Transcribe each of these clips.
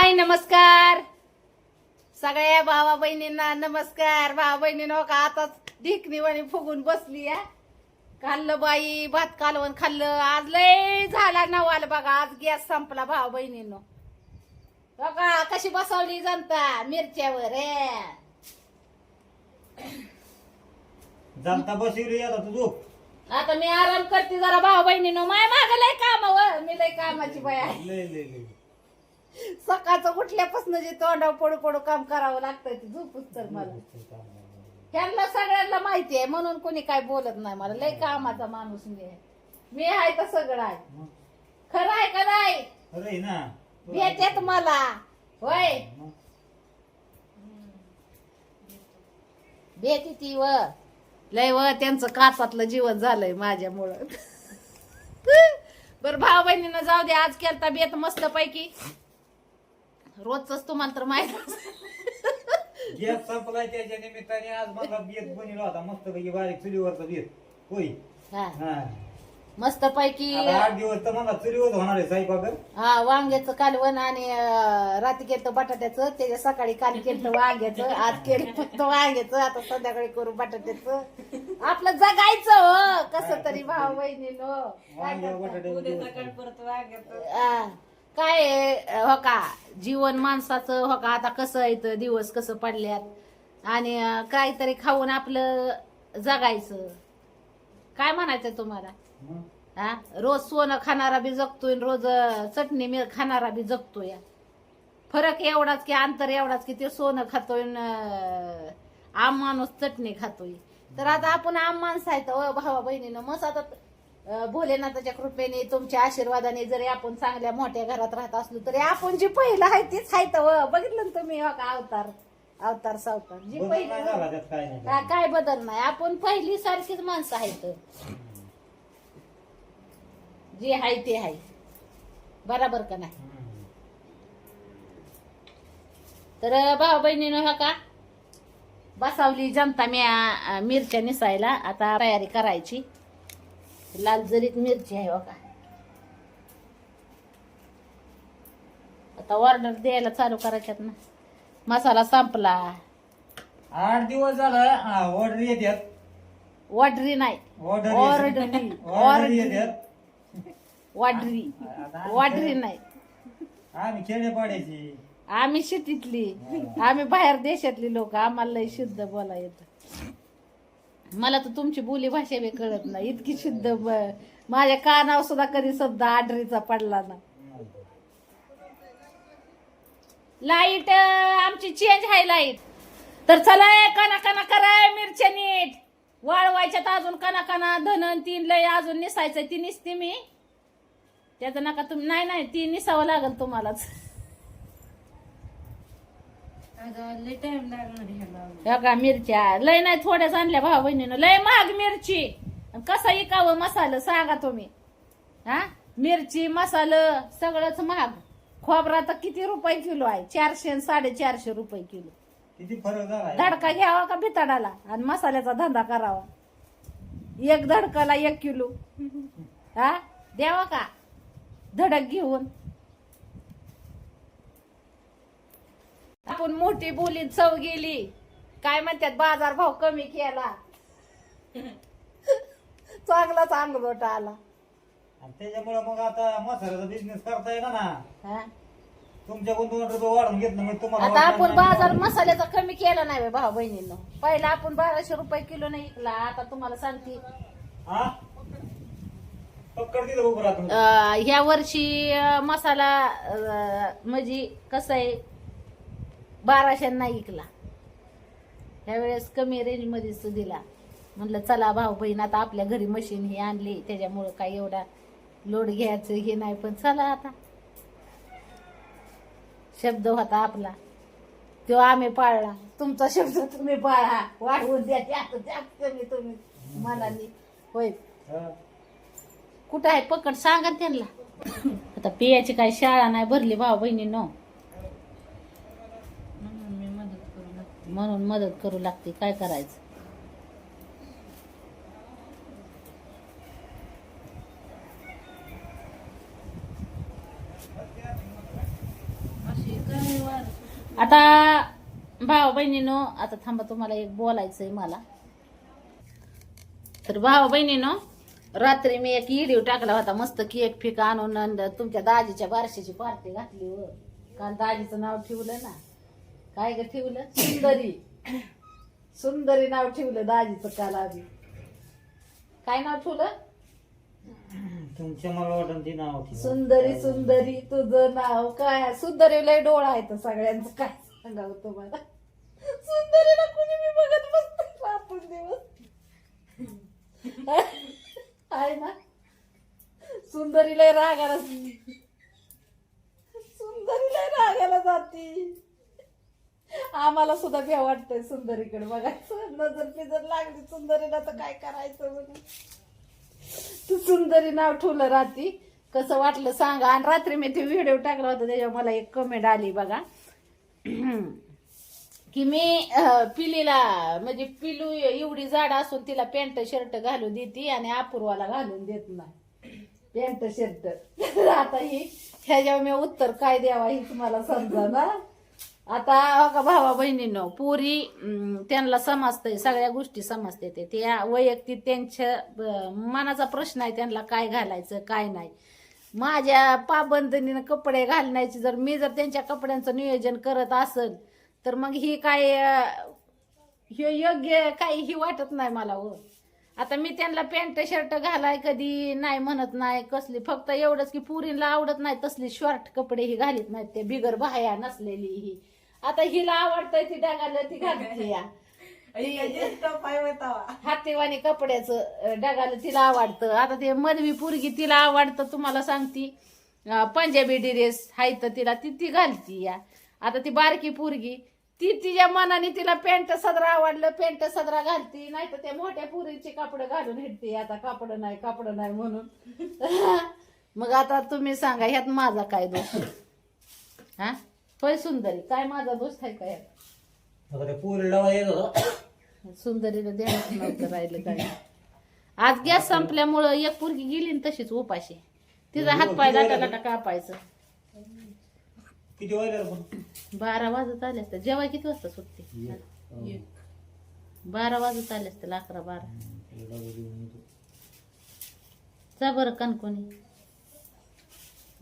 हाय नमस्कार सगळ्या भावा बहिणींना नमस्कार. भावा बहिणींनो का आताच ढिकणीवाणी फुगून बसली या. खाल्लं बाई भात कालवण खाल्लं. आज लय झाला नवाल बघा. आज गॅस संपला भावा बहिणींनो. बघा कशी बसवली जनता मिरच्यावर जनता बसवली आता तू. आता मी आराम करते जरा भावा बहिणींनो. माय माग लय काम मी लय कामाची बाई आहे. लय सकाळचं उठल्यापासून जे तोंडावर पडू पडू काम करावं लागतंय ते झोपूच तर मला. ह्यांना सगळ्यांना माहिती आहे म्हणून कोणी काय बोलत नाही. मला लय कामाचा माणूस मी आहे तर सगळं आहे. खरं आहे का नाही? अरे ना भेटत मला होय भेटी ती व लय व त्यांचं काचातलं जीवन झालंय माझ्यामुळं. बर भाऊ बहिणीनं जाऊ दे. आज केलता बेत मस्त पैकी. रोजच तुम्हाला तर माहित गॅस संपलाय त्याच्या निमित्ताने आज मला बेत बनवला होता मस्त पैकी बारीक चुलीवरचा बेत होय. हा मस्त पैकी. आता 8 दिवस तर मला चुलीवर होणार आहे स्वयंपाक. हा वांग्याचं कालवण आणि रात्री केलं बटाट्याचं. त्याच्या सकाळी काल केलं वांग्याचं. आज केलं फक्त वांग्याचं. आता संध्याकाळी करू बटाट्याचं. आपलं जगायचं हो कसं तरी भाऊ बहिणीनो. काय हो का जीवन माणसाचं हो का. आता कसं आहे दिवस कसं पडल्यात आणि काहीतरी खाऊन आपलं जगायचं. काय म्हणायचं तुम्हाला? हा रोज सोनं खाणारा बी जगतोय रोज चटणी मिळ खाणारा बी जगतोय. फरक एवढाच की अंतर एवढाच की ते सोनं खातोय आम माणूस चटणी खातोय. तर आता आपण आम माणसं आहेत भावा बहिणीनं. मस्त आता भोलेनाथाच्या कृपेने तुमच्या आशीर्वादाने जरी आपण चांगल्या मोठ्या घरात राहत असलो तरी आपण जे पहिलं आहे तेच आहेत. बघितलं ना तुम्ही अवतार अवतार सावतार जी पहिली काय बदल नाही. आपण पहिली सारखीच माणसं आहेत. जे आहे ते आहे बरोबर का नाही. तर भाऊ बहिणीनं का बसावली जनता मिरच्या निसायला. आता तयारी करायची. लाल जरीत मिरची आहे बघा. आता ऑर्डर द्यायला चालू करायच्यात ना. मसाला संपला. 8 दिवस झाला ऑर्डर येतात. ऑर्डरी नाही ऑर्डर येतात. वाडरी नाही. आम्ही खेडेपाड्याची आम्ही शेतीतली. आम्ही बाहेर देशातली लोक. आम्हाला लय शुद्ध बोला येत. मला तर तुमची बोली भाषा बी कळत नाही. इतकी शुद्ध माझ्या कानावर सुद्धा कधी शब्द आडरीचा पडला ना. लाईट आमची चेंज आहे लाईट. तर चला काना काना कराय मिरच्या नीट वाळवायच्यात. अजून काना काना धन 3 लय अजून निसायचं. ती निसते मी त्याचं नका तुम्ही. नाही ती निसावं लागल तुम्हालाच. का मिरच्या लय नाही थोड्याच आणल्या भाऊ बहिणीनं. लय महाग मिरची. कसं इकावं मसाला सांगा तुम्ही. हा मिरची मसाला सगळंच महाग. खोबरा तर किती रुपये किलो आहे? 400 आणि 450 रुपये किलो. किती फरक झाला. धडका घ्यावा का भिताडाला आणि मसाल्याचा धंदा करावा. एक धडकाला 1 किलो हा द्यावा का धडक घेऊन. आपण मोठी बोलीत चव गेली. काय म्हणतात बाजार भाव कमी केला. चांगलाच अंगलोट आला. त्याच्यामुळे मग आता मसाल्याचा बिझनेस करता येईल ना. हा तुमच्याकडून 2 रुपये वाढून घेतलं मग तुम्हाला. आता आपण बाजार मसाल्याचा कमी केला नाही भाऊ बहिणींनो. पहिला आपण 1200 रुपये किलो नाही विकला. आता तुम्हाला सांगते ह्या वर्षी मसाला म्हणजे कसं आहे 1200 नाही विकला. ह्यावेळेस कमी रेंज मध्येच दिला. म्हणलं चला भाऊ बहीण आता आपल्या घरी मशीन ही आणली त्याच्यामुळं काही एवढा लोड घ्यायचं हे नाही. पण चला आता शब्द होता आपला तो आम्ही पाळला. तुमचा शब्द तुम्ही पाळा. वाढवून द्या तुम्ही मनाने होय. कुठं आहे पकड सांगा त्यांना. आता पियाची काही शाळा नाही भरली भाऊ बहिणीनो. म्हणून मदत करू लागते. काय करायचं. अशी आता भाऊ बहिणीनो, आता थांबा, तुम्हाला एक बोलायचंय मला. तर भाऊ बहिणीनो, रात्री मी एक व्हिडिओ टाकला होता मस्त केक फिक आणून आणि तुमच्या दाजीच्या बारशीची पार्टी घातली हो. काल दाजीचं नाव ठेवलं ना, काय ग ठेवलं, सुंदरी. सुंदरी नाव ठेवलं दाजीचं काल आधी. काय नाव ठेवलं? तुमच्या मला वाटत ते नाव ठेवा. सुंदरी. सुंदरी तुझं नाव काय? सुंदरी लय डोळा आहे तर सगळ्यांचं, काय सांगावं तुम्हाला. सुंदरीला कुणी मी बघत बसतो आपण दिवस आहे ना. सुंदरी लय रागाला, सुंदरी लय रागाला जाती. आम्हाला सुद्धा भ्या वाटतंय सुंदरीकडे बघायचं. नजर पिजर लागली सुंदरीला तर काय करायचं म्हणून. तू सुंदरी नाव ठेवलं रात्री. कसं वाटलं सांगा. आणि रात्री मी ते व्हिडिओ टाकला होता त्याच्यावर मला एक कमेंट आली बघा की मी पिलीला, म्हणजे पिलू एवढी जाड असून तिला पॅन्ट शर्ट घालून देते आणि अपूर्वाला घालून देत नाही पॅन्ट शर्ट. आता ही ह्याच्यावर मी उत्तर काय द्यावा हीच मला समजा ना. आता हो का भावा बहिणींनो, पोरी त्यांना समजतंय, सगळ्या गोष्टी समजते. ते त्या वैयक्तिक त्यांच्या मनाचा प्रश्न आहे त्यांना काय घालायचं काय नाही. माझ्या पाबंदीनं कपडे घालण्याची जर मी जर त्यांच्या कपड्यांचं नियोजन करत असेल तर मग ही काय हे योग्य काही ही वाटत नाही मला हो. आता मी त्यांना पॅन्ट शर्ट घालाय कधी नाही म्हणत नाही कसली, फक्त एवढंच की पुरीला आवडत नाही तसली शॉर्ट कपडे ही घालीत नाहीत, ते बिगर बाह्या नसलेली ही. आता हिला आवडतंय ती डागाला ती घालते या हातेवाणी कपड्याचं डागाला तिला आवडतं. आता ते मधवी पुरगी तिला आवडतं तुम्हाला सांगती पंजाबी ड्रेस हाय तर तिला ती घालती या. आता ती बारकी पुरगी ती तिच्या मनाने तिला पॅन्ट सदरा आवडलं पॅन्ट सदरा घालती, नाही तर त्या मोठ्या पुरीचे कापड घालून हिडते. आता कापड नाही म्हणून. मग आता तुम्ही सांगा ह्यात माझा काय दोष? हा होय सुंदरी, काय माझा दोष आहे का यात? सुंदरीला द्यायच नव्हतं राहिलं काय. आज गॅस संपल्यामुळं एक पुरगी गेली ना तशीच उपाशी. तिचा हातपाय लाटा कापायचं. किती वाजले? 12 वाजत आले असते. जेव्हा किती वाजता सुटते? 12 वाजत आले असते. 11-12. जा बरं कणकोणी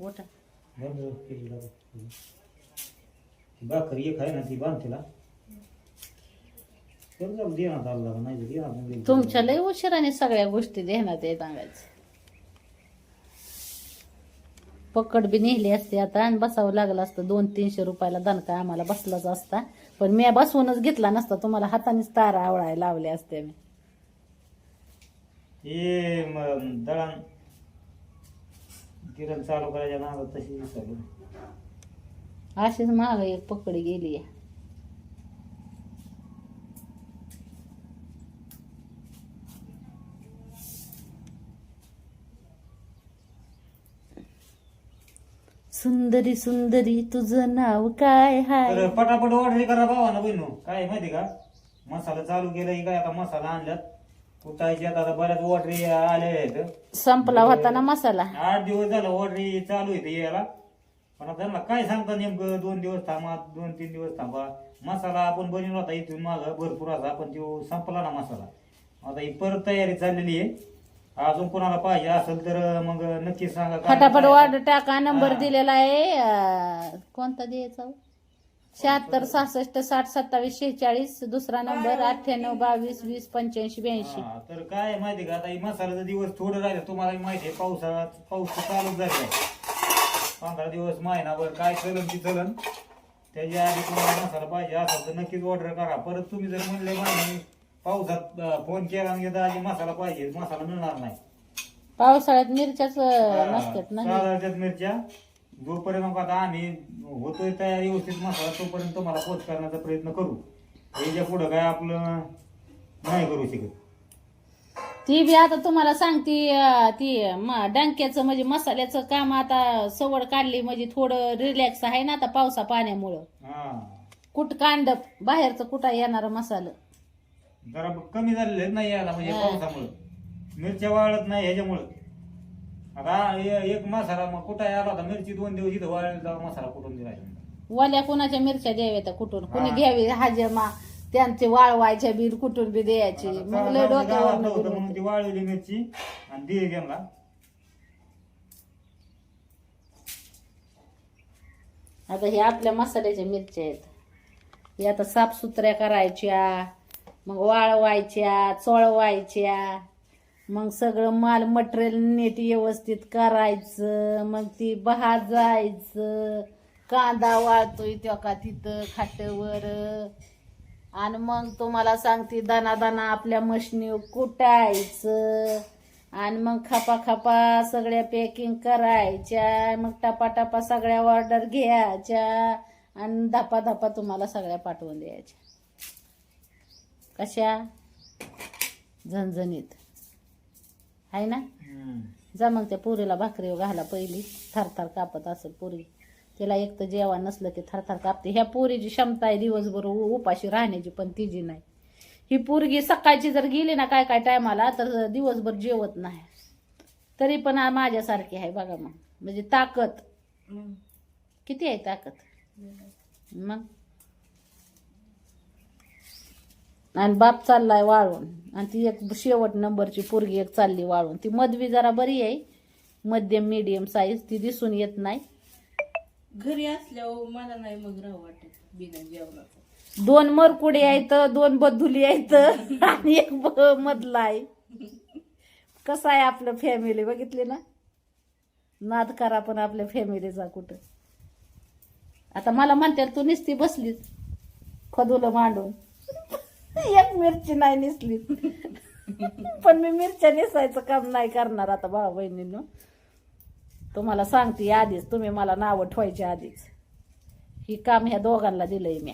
ओटा. भाकर एक आहे ना ती बांध तिला. तुमच्या लय उशिराने सगळ्या गोष्टी देण्यात येत सांगायचं. पकड बी नेली असते आता आणि बसावं लागलं असतं. 200-300 रुपयाला दणका आम्हाला बसलाच असता, पण मी बसवूनच घेतला नसता. तुम्हाला हातानेच तारा आवळायला लावले असते मी. हे दळण किरण चालू करायच्या नावात तशी चालू अशीच माग एक पकडी गेली. सुंदरी सुंदरी तुझं नाव काय हाय? तर पटापट ऑर्डर करा भावाना बहिणू. काय माहिती का, मसाला चालू केला काय, आता मसाला आणल्यात कुटायचे. आता बऱ्याच ऑर्डर आले आहेत. संपला होता ना मसाला. 8 दिवस झालं ऑर्डर चालू आहे यायला. पण आता त्यांना काय सांगता नेमकं 2 दिवस थांबा 2-3 दिवस थांबा. मसाला आपण बनवला होता इथून माग भरपूर असा, पण तो संपला ना मसाला. आता ही परत तयारी चाललेली आहे. अजून कोणाला पाहिजे असेल तर मग नक्की सांगा. फटाफट ऑर्डर टाका. नंबर दिलेला आहे. कोणता द्यायचा? 76 66 60 27 46. दुसरा नंबर 98 22 20 85 82. तर काय माहिती का, आता ही मसाल्याचा दिवस थोडं राहिले. तुम्हाला माहिती आहे पाऊस चालूच झाला. 15 दिवस महिनाभर काय चलन ती चलन. त्याच्या आधी तुम्हाला मसाला पाहिजे असेल तर नक्कीच ऑर्डर करा. परत तुम्ही जर म्हणले महिने पावसात फोन केला आणि मसाला पाहिजे, मसाला मिळणार नाही. पावसाळ्यात मिरच्याच नसतात ना. साधारण मिरच्या जोपर्यंत आता आम्ही होतोय तयार व्यवस्थित मसाला तोपर्यंत तुम्हाला पोच करण्याचा प्रयत्न करू. याच्या पुढं काय आपलं नाही करू शकत. ती बी आता तुम्हाला सांगती ती डंक्याचं म्हणजे मसाल्याचं काम आता सवड काढली म्हणजे थोडं रिलॅक्स आहे ना आता पावसा पाण्यामुळं. कुठ कांड बाहेरचं कुठं येणार मसाला जरा कमी झालेले नाही यायला म्हणजे पावसामुळे. मिरच्या वाळत नाही ह्याच्यामुळं. आता एक मसाला मग कुठं आला होता मिरची 2 दिवस इथं वाळला मसाला कुठून दिला. वाल्या कुणाच्या मिरच्या द्याव्या कुठून कुणी हा. घ्यावी हाजमा त्यांचे वाळवायच्या बिल कुठून बी द्यायची मग लय डोक्यावर म्हणून ती वाळलेली मिरची आणि दिली त्यांना. आता हे आपल्या मसाल्याच्या मिरच्या आहेत हे आता साफसुथऱ्या करायच्या मग वाळवायच्या चोळवायच्या मग सगळं माल मटेरियल नीट व्यवस्थित करायचं मग ती भाजायचं कांदा वाळतोय त्या का तिथं खाटवर आणि मग तुम्हाला सांगते दाना दाना आपल्या मशनी कुटायचं आणि मग खापा खापा सगळ्या पॅकिंग करायच्या मग टपा टपा सगळ्या ऑर्डर घ्यायच्या आणि धापा धापा तुम्हाला सगळ्या पाठवून द्यायच्या कशा झणझणीत आहे ना. जा मग त्या पुरीला भाकरी घाला पहिली थरथर कापत असेल पुरी तिला एक तर जेवण नसलं की थरथर कापते. ह्या पोरीची क्षमता आहे दिवसभर उपाशी राहण्याची पण तिची नाही. ही पोरगी सकाळची जर गेली ना काय काय टायमाला तर दिवसभर जेवत नाही तरी पण माझ्यासारखी आहे बघा. मग म्हणजे ताकद किती आहे ताकद मग. आणि बाप चाललाय वाळून आणि ती एक शेवट नंबरची पोरगी एक चालली वाळून. ती मधवी जरा बरी आहे मध्यम मीडियम साईज ती दिसून येत नाही. घरी असल्यावर मला नाही मग राहू वाटत बिना जेवणाचं. 2 मरकुडे आहेत 2 बद्धुली आहेत आणि एक मधला आहे. कसं आहे आपलं फॅमिली बघितली ना. नाद करा पण आपल्या फॅमिलीचा कुठं. आता मला म्हणते तू निसती बसलीच खदुलं मांडून एक मिरची नाही निसली पण मी मिरच्या नेसायचं काम नाही करणार आता भाऊ बहिणींनो. तुम्हाला सांगते आधीच तुम्ही मला नावं ठेवायच्या आधीच ही काम ह्या दोघांना दिलंय मी.